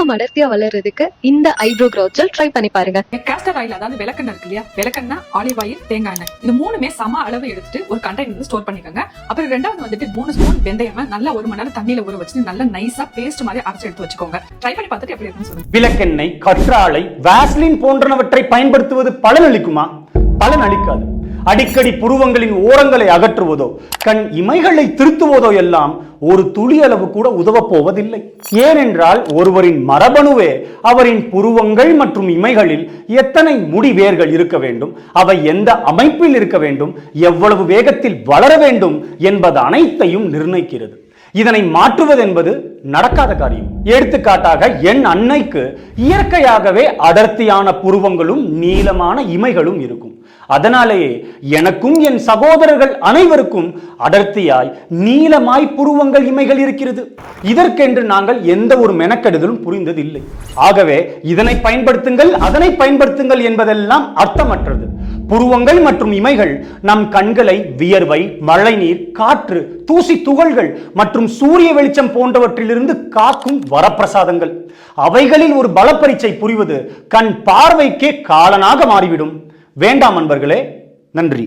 இன்னும் அடர்த்தியா வளர்றதுக்கு இந்த ஐப்ரோ க்ரோத் ஜெல் ட்ரை பண்ணி பாருங்க. கேஸ்டர் ஆயில், அதாவது விளக்கெண்ணெய் இருக்கு இல்லையா, விளக்கெண்ணெய், ஆலிவ் ஆயில், தேங்காய் எண்ணெய், இது மூணுமே சம அளவு எடுத்துட்டு ஒரு கண்டெய்னர்ல ஸ்டோர் பண்ணிக்கோங்க. அப்புறம் ரெண்டாவது வந்துட்டு 3 ஸ்பூன் வெந்தயம் நல்லா 1 மணி நேரம் தண்ணியில ஊற வச்சு நல்லா நைஸா பேஸ்ட் மாதிரி அரைச்சு எடுத்து வச்சுக்கோங்க. ட்ரை பண்ணி பார்த்துட்டு எப்படி இருக்குன்னு சொல்லுங்க. விளக்கெண்ணெய், கற்றாழை, வாஸ்லின் போன்றவற்றை பயன்படுத்துவது பலனளிக்குமா? பலனளிக்காது. அடிக்கடி புருவங்களின் ஓரங்களை அகற்றுவதோ கண் இமைகளை திருத்துவதோ எல்லாம் ஒரு துளி அளவு கூட உதவப் போவதில்லை. ஏனென்றால் ஒருவரின் மரபணுவே அவரின் புருவங்கள் மற்றும் இமைகளில் எத்தனை முடி வேர்கள் இருக்க வேண்டும், அவை எந்த அமைப்பில் இருக்க வேண்டும், எவ்வளவு வேகத்தில் வளர வேண்டும் என்பது அனைத்தையும் நிர்ணயிக்கிறது. இதனை மாற்றுவது என்பது நடக்காத காரியம். எடுத்துக்காட்டாக என் அன்னைக்கு இயற்கையாகவே அடர்த்தியான புருவங்களும் நீளமான இமைகளும் இருக்கும். அதனாலேயே எனக்கும் என் சகோதரர்கள் அனைவருக்கும் அடர்த்தியாய் நீளமாய் புருவங்கள் இமைகள் இருக்கிறது. இதற்கென்று நாங்கள் எந்த ஒரு மெனக்கெடுதலும் புரிந்ததில்லை. ஆகவே இதனை பயன்படுத்துங்கள், அதனை பயன்படுத்துங்கள் என்பதெல்லாம் அர்த்தமற்றது. புருவங்கள் மற்றும் இமைகள் நம் கண்களை வியர்வை, மழைநீர், காற்று, தூசி துகள்கள் மற்றும் சூரிய வெளிச்சம் போன்றவற்றிலிருந்து காக்கும் வரப்பிரசாதங்கள். அவைகளில் ஒரு பலப்பரீட்சை புரிவது கண் பார்வைக்கே காலனாக மாறிவிடும். வேண்டாம் நண்பர்களே. நன்றி.